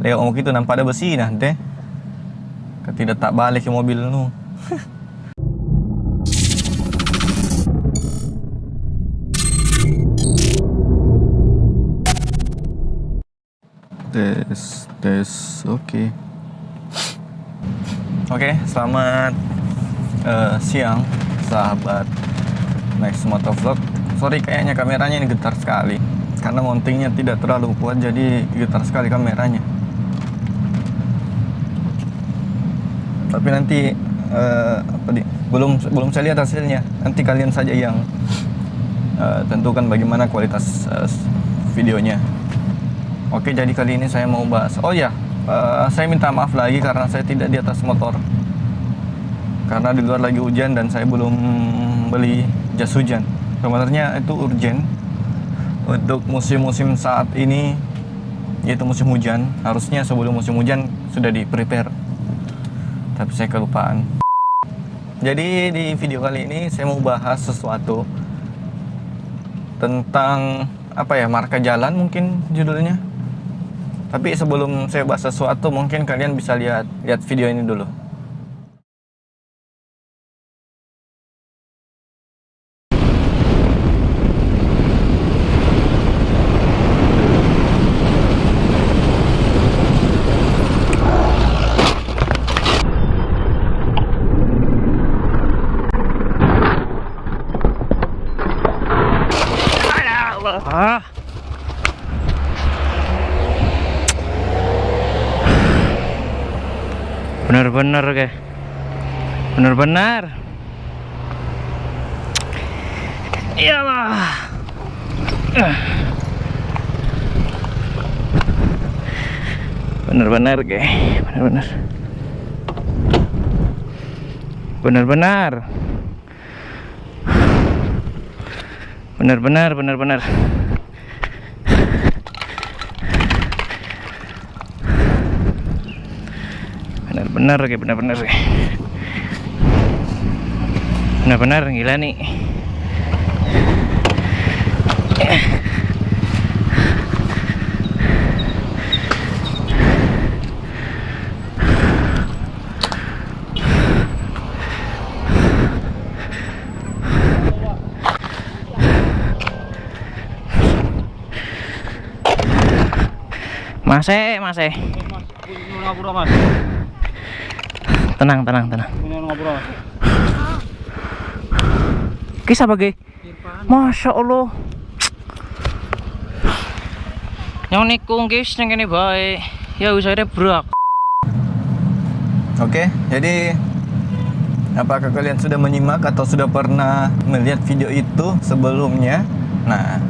lewat mau gitu nampak ada besi nah deh. Tidak tak balik ke mobil nu. Tes, oke. Oke, selamat siang, sahabat Next Motovlog. Sorry, kayaknya kameranya ini getar sekali karena mountingnya tidak terlalu kuat, jadi getar sekali kameranya. Tapi nanti belum saya lihat hasilnya. Nanti kalian saja yang tentukan bagaimana kualitas videonya. Oke, jadi kali ini saya mau bahas. Oh ya, saya minta maaf lagi karena saya tidak di atas motor. Karena di luar lagi hujan dan saya belum beli jas hujan. Sebenarnya itu urgent untuk musim-musim saat ini, yaitu musim hujan. Harusnya sebelum musim hujan sudah di-prepare. Tapi saya kelupaan. Jadi di video kali ini saya mau bahas sesuatu tentang marka jalan mungkin judulnya. Tapi sebelum saya bahas sesuatu, mungkin kalian bisa lihat video ini dulu. Benar-benar kayak benar-benar iyalah benar-benar kayak benar-benar benar-benar gila nih. Masih. Tenang. Kisah bagi. Masya Allah. Yang nikung guys, yang ini baik. Ya usahanya berak. Oke, jadi apakah kalian sudah menyimak atau sudah pernah melihat video itu sebelumnya? Nah,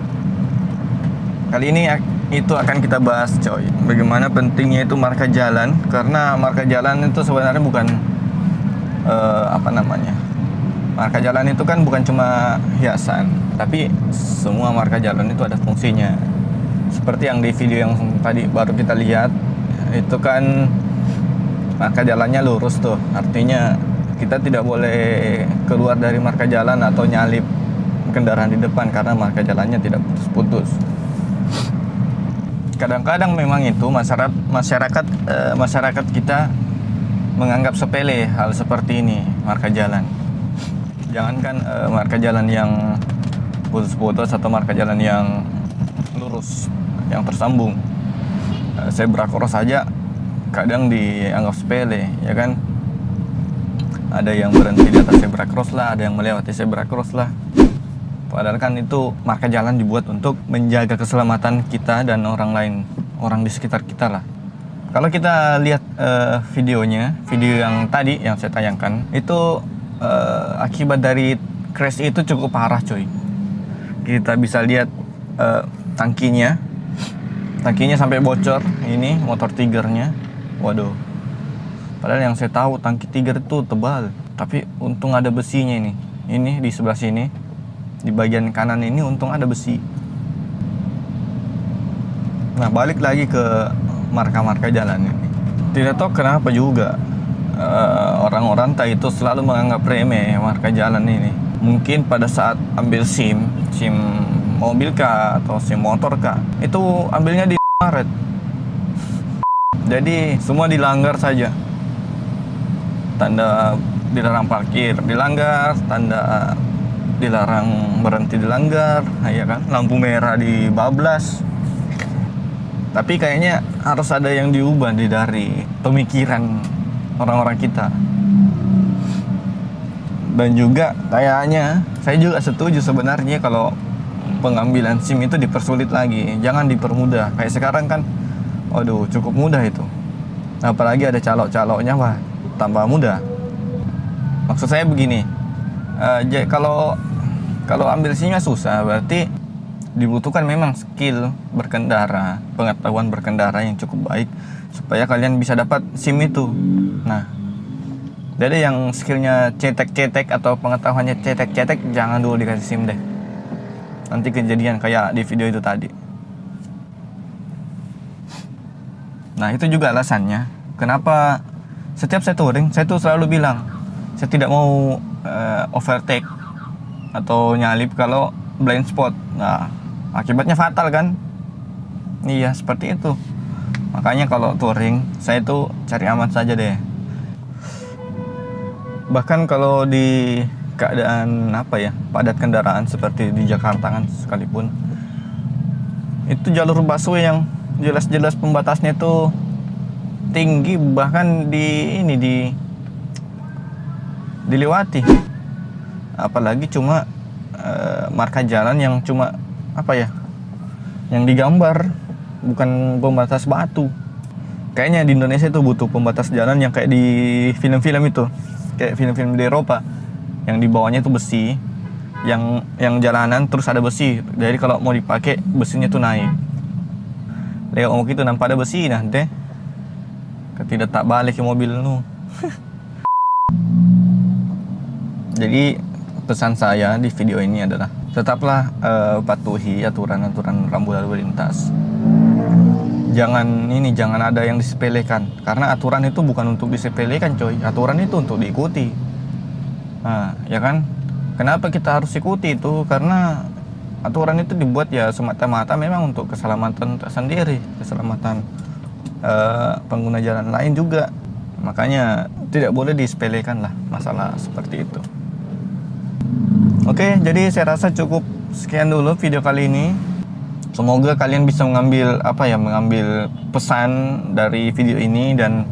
kali ini itu akan kita bahas, coy. Bagaimana pentingnya itu marka jalan, karena marka jalan itu sebenarnya bukan marka jalan itu kan bukan cuma hiasan, tapi semua marka jalan itu ada fungsinya. Seperti yang di video yang tadi baru kita lihat, itu kan marka jalannya lurus tuh, artinya kita tidak boleh keluar dari marka jalan atau nyalip kendaraan di depan karena marka jalannya tidak putus-putus. Kadang-kadang memang itu masyarakat kita menganggap sepele hal seperti ini, marka jalan. Jangankan marka jalan yang putus-putus atau marka jalan yang lurus, yang tersambung. Zebra cross saja kadang dianggap sepele, ya kan? Ada yang berhenti di atas zebra cross lah, ada yang melewati zebra cross lah. Padahal kan itu marka jalan dibuat untuk menjaga keselamatan kita dan orang lain, orang di sekitar kita lah. Kalau kita lihat video yang tadi yang saya tayangkan, itu akibat dari crash itu cukup parah, coy. Kita bisa lihat tangkinya sampai bocor. Ini motor Tigernya, waduh. Padahal yang saya tahu tangki Tiger itu tebal, tapi untung ada besinya ini. Ini di sebelah sini, di bagian kanan ini untung ada besi. Nah, balik lagi ke marka-marka jalan ini. Tidak tahu kenapa juga orang-orang itu selalu menganggap remeh marka jalan ini. Mungkin pada saat ambil SIM mobil kah atau SIM motor kah, itu ambilnya di Maret. Jadi semua dilanggar saja. Tanda dilarang parkir dilanggar, tanda dilarang berhenti dilanggar, ya kan? Lampu merah dibablas. Tapi kayaknya harus ada yang diubah dari pemikiran orang-orang kita. Dan juga kayaknya saya juga setuju sebenarnya kalau pengambilan SIM itu dipersulit lagi, jangan dipermudah. Kayak sekarang kan, waduh cukup mudah itu. Apalagi ada calok-caloknya, wah tambah mudah. Maksud saya begini, kalau ambil SIM-nya susah, berarti dibutuhkan memang skill berkendara, pengetahuan berkendara yang cukup baik supaya kalian bisa dapat SIM itu. Nah, jadi yang skillnya cetek-cetek atau pengetahuannya cetek-cetek, jangan dulu dikasih SIM deh. Nanti kejadian kayak di video itu tadi. Nah, itu juga alasannya kenapa setiap saya touring, saya tuh selalu bilang saya tidak mau overtake atau nyalip kalau blind spot. Nah, akibatnya fatal kan? Iya, seperti itu. Makanya kalau touring, saya tuh cari aman saja deh. Bahkan kalau di keadaan padat kendaraan seperti di Jakarta kan sekalipun, itu jalur busway yang jelas-jelas pembatasnya itu tinggi, bahkan dilewati. Apalagi cuma marka jalan yang cuma yang digambar, bukan pembatas batu. Kayaknya di Indonesia itu butuh pembatas jalan yang kayak di film-film itu, kayak film-film di Eropa, yang di bawahnya itu besi, yang jalanan terus ada besi. Jadi kalau mau dipakai besinya tuh naik. Lewat mau gitu nampak ada besi nanti. Tidak tak balik ke mobil lu. Jadi pesan saya di video ini adalah tetaplah patuhi aturan-aturan rambu lalu lintas. Jangan ada yang disepelekan, karena aturan itu bukan untuk disepelekan, coy. Aturan itu untuk diikuti. Nah, ya kan? Kenapa kita harus ikuti itu? Karena aturan itu dibuat ya semata-mata memang untuk keselamatan tersendiri, keselamatan pengguna jalan lain juga. Makanya tidak boleh disepelekan lah masalah seperti itu. Oke, jadi saya rasa cukup sekian dulu video kali ini. Semoga kalian bisa mengambil pesan dari video ini dan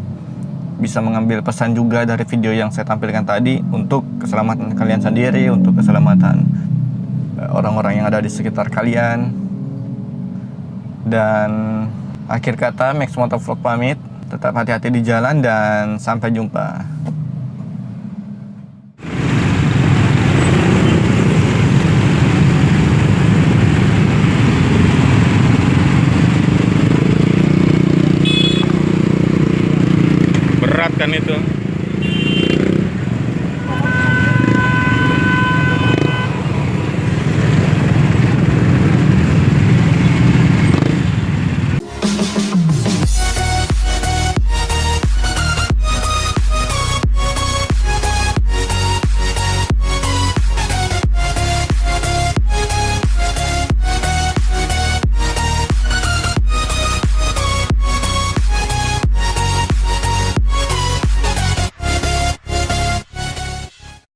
bisa mengambil pesan juga dari video yang saya tampilkan tadi untuk keselamatan kalian sendiri, untuk keselamatan orang-orang yang ada di sekitar kalian. Dan akhir kata, Max Motovlog pamit. Tetap hati-hati di jalan dan sampai jumpa. Berat kan itu.